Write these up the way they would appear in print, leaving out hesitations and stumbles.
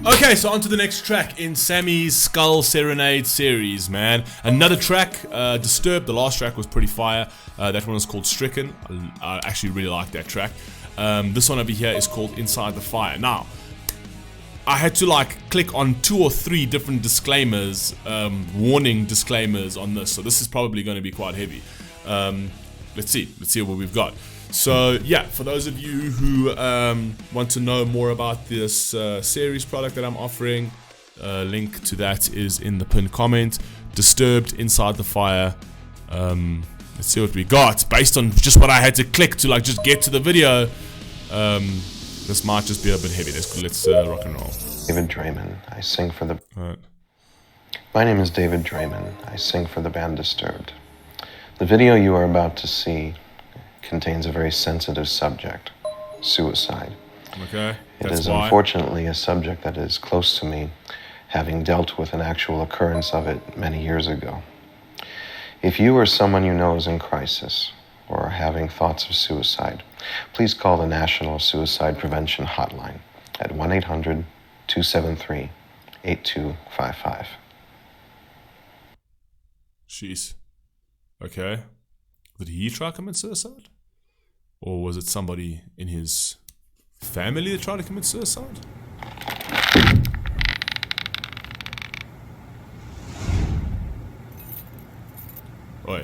Okay, so on to the next track in Sammy's Skull Serenade series, man. Another track, Disturbed. The last track was pretty fire. That one was called Stricken. I actually really like that track. This one over here is called Inside the Fire. Now, I had to like click on 2 or 3 different disclaimers, warning disclaimers on this. So this is probably going to be quite heavy. Let's see what we've got. So yeah, for those of you who want to know more about this series product that I'm offering, link to that is in the pinned comment. Disturbed, Inside the Fire. Let's see what we got. Based on just what I had to click to like just get to the video, this might just be a bit heavy. Let's rock and roll. David Draymond. I sing for the... Right. My name is David Draymond. I sing for the band Disturbed. The video you are about to see contains a very sensitive subject, suicide. Okay, It is unfortunately a subject that is close to me, having dealt with an actual occurrence of it many years ago. If you or someone you know is in crisis or are having thoughts of suicide, please call the National Suicide Prevention Hotline at 1-800-273-8255. Jeez. Okay. Did he try to commit suicide? Or was it somebody in his family that tried to commit suicide? Oi.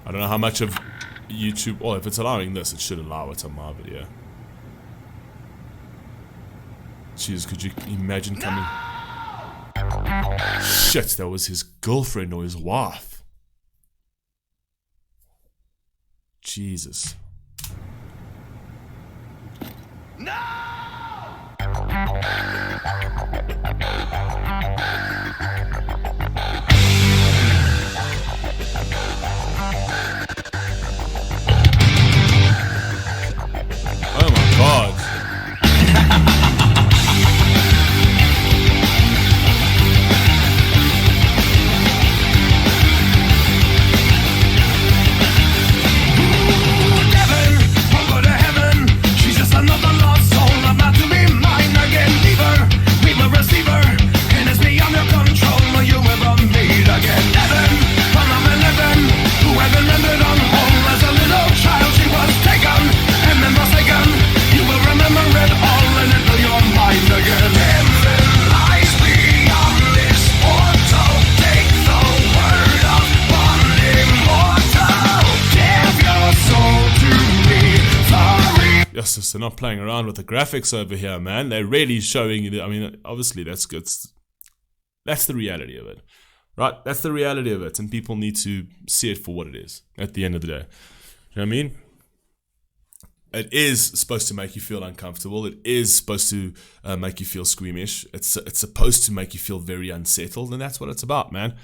I don't know how much of YouTube... Oh, if it's allowing this, it should allow it on my video. Jeez, could you imagine coming... Shit, that was his girlfriend or his wife. Jesus. No! Oh my God. They're not playing around with the graphics over here, man. They're really showing you. I mean, obviously that's good. That's the reality of it, right? That's the reality of it, and people need to see it for what it is. At the end of the day, you know what I mean? It is supposed to make you feel uncomfortable. It is supposed to make you feel squeamish. It's supposed to make you feel very unsettled, and that's what it's about, man.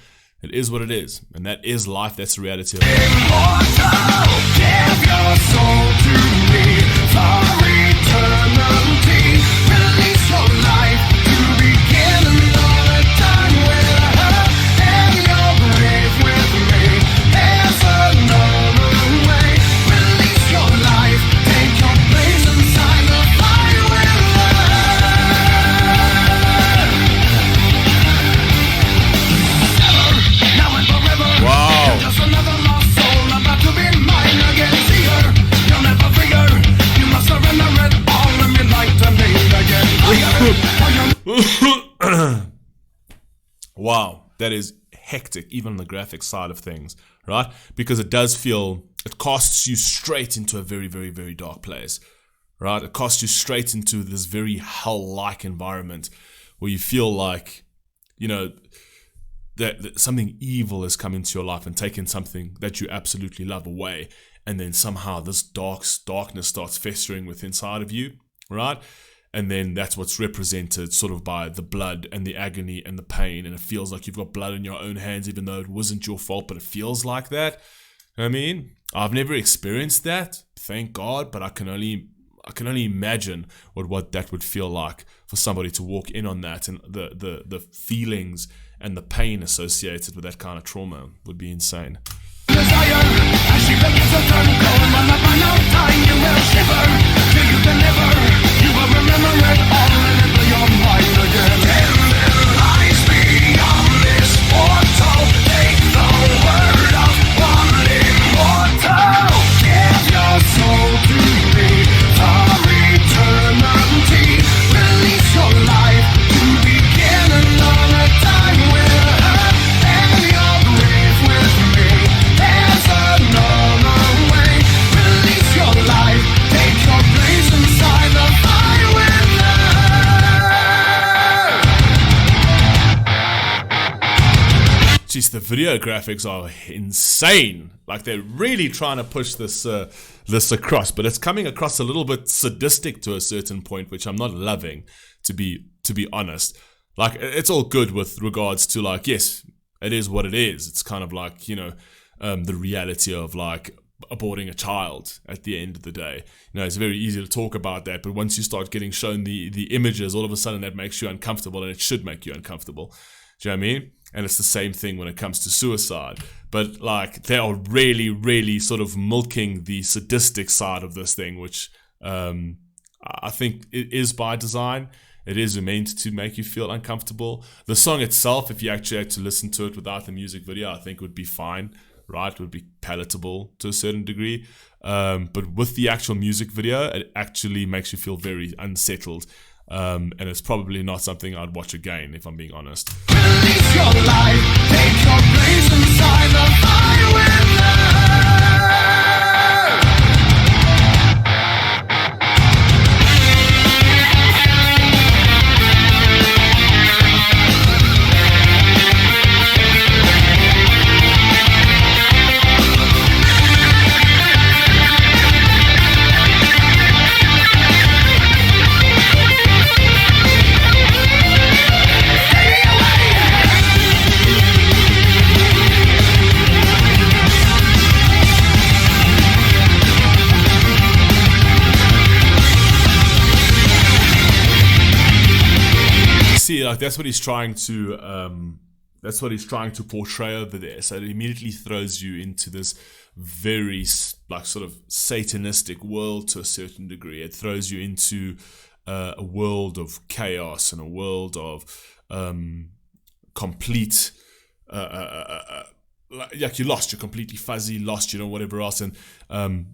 It is what it is, and that is life. That's the reality of it. Immortal, give your soul to me for eternity. Release your life to begin another time with her, and your grave with me. There's another way. Release your life, take your place inside the fire with her. Wow. Just another lost soul about to be mine again. See her, you'll never figure. You must surrender it all and be like to me again. Wow, that is hectic, even on the graphic side of things, right? Because it does feel, it casts you straight into a very, very, very dark place, right? It casts you straight into this very hell-like environment where you feel like, you know, that something evil has come into your life and taken something that you absolutely love away, and then somehow this darkness starts festering within inside of you, right? And then that's what's represented sort of by the blood and the agony and the pain, and it feels like you've got blood in your own hands, even though it wasn't your fault, but it feels like that. I mean, I've never experienced that, thank God, but I can only imagine what that would feel like for somebody to walk in on that, and the feelings and the pain associated with that kind of trauma would be insane. Desire, as she begins to turn cold, run up on no time, you will shiver till you deliver. You will remember it all and it'll be your mind the video graphics are insane. Like they're really trying to push this across, but it's coming across a little bit sadistic to a certain point, which I'm not loving, to be honest. Like it's all good with regards to like, yes, it is what it is. It's kind of like, you know, the reality of like aborting a child at the end of the day. You know, it's very easy to talk about that, but once you start getting shown the images, all of a sudden that makes you uncomfortable, and it should make you uncomfortable. Do you know what I mean? And it's the same thing when it comes to suicide. But like they are really, really sort of milking the sadistic side of this thing, which I think it is by design. It is meant to make you feel uncomfortable. The song itself, if you actually had to listen to it without the music video, I think would be fine, right? Would be palatable to a certain degree. But with the actual music video, it actually makes you feel very unsettled. And it's probably not something I'd watch again, if I'm being honest. Release your life, take your place inside the fire within. See, like that's what he's trying to portray over there. So it immediately throws you into this very like sort of satanistic world to a certain degree. It throws you into a world of chaos and a world of complete like you're lost, you're completely fuzzy, lost, you know, whatever else. And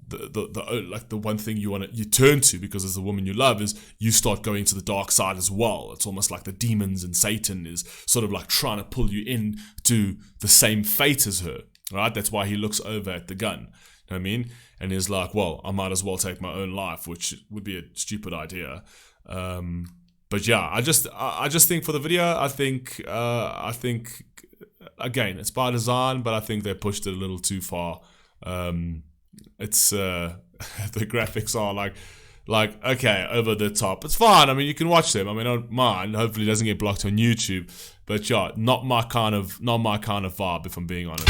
the one thing you turn to, because as the woman you love, is you start going to the dark side as well. It's almost like the demons and Satan is sort of like trying to pull you in to the same fate as her, right? That's why he looks over at the gun, you know what I mean? And he's like, well, I might as well take my own life, which would be a stupid idea. But yeah, I just think for the video, I think again, it's by design, but I think they pushed it a little too far. It's the graphics are like okay, over the top. It's fine. I mean, you can watch them. I mean, I don't mind. Hopefully, it doesn't get blocked on YouTube. But yeah, not my kind of vibe, if I'm being honest.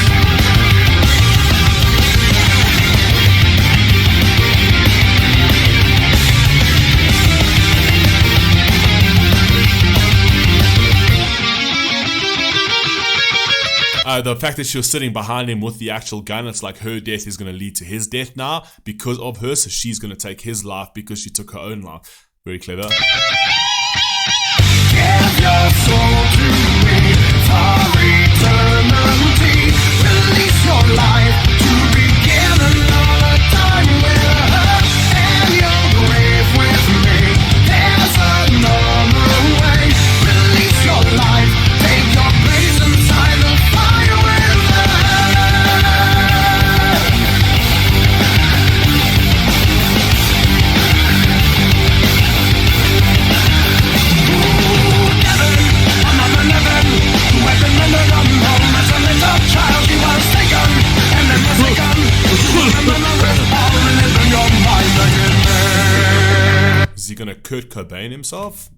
The fact that she was sitting behind him with the actual gun, it's like her death is going to lead to his death now because of her, so she's going to take his life because she took her own life. Very clever. Give your soul to me for eternity. Release your life to begin another time with her, and you'll grieve with me. There's another way. Release your life, take your place inside the fire with her. Is he gonna Kurt Cobain himself?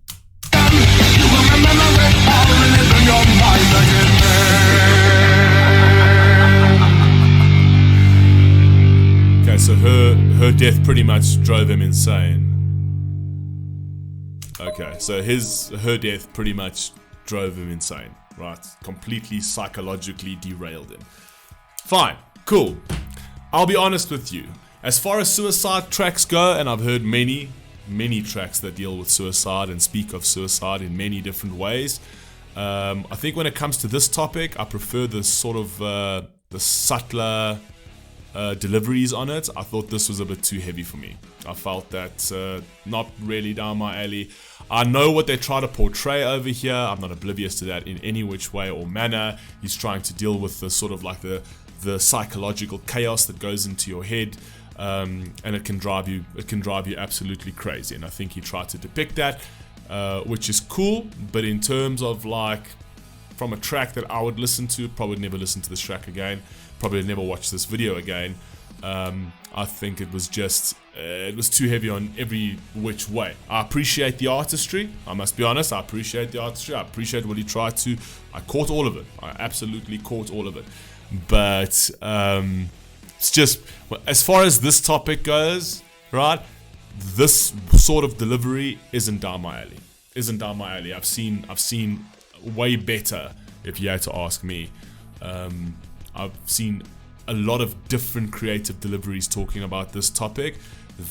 Okay, so her death pretty much drove him insane. Okay, so her death pretty much drove him insane, right? Completely psychologically derailed him. Fine, cool. I'll be honest with you. As far as suicide tracks go, and I've heard many tracks that deal with suicide and speak of suicide in many different ways. I think when it comes to this topic, I prefer the sort of the subtler deliveries on it. I thought this was a bit too heavy for me. I felt that not really down my alley. I know what they try to portray over here. I'm not oblivious to that in any which way or manner. He's trying to deal with the sort of like the psychological chaos that goes into your head, and it can drive you absolutely crazy. And I think he tried to depict that, which is cool. But in terms of like from a track that I would listen to. Probably never listen to this track again. Probably never watch this video again. I think it was just it was too heavy on every which way. I appreciate the artistry. I must be honest. I appreciate the artistry. I appreciate what he tried to. I caught all of it. I absolutely caught all of it. But it's just, as far as this topic goes, right? This sort of delivery isn't down my alley. I've seen way better, if you had to ask me. I've seen a lot of different creative deliveries talking about this topic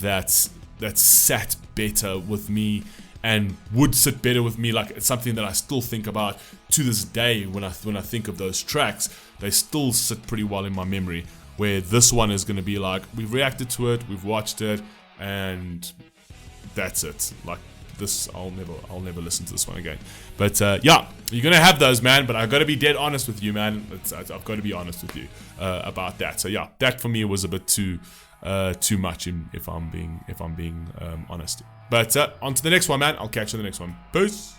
that's sat better with me and would sit better with me. Like, it's something that I still think about to this day when I think of those tracks. They still sit pretty well in my memory, where this one is going to be like, we've reacted to it, we've watched it, and that's it. Like, this, I'll never listen to this one again. But yeah, you're gonna have those, man. But I've got to be dead honest with you, man. I've got to be honest with you about that. So yeah, that for me was a bit too much, if I'm being honest. But on to the next one, man. I'll catch you on the next one. Peace.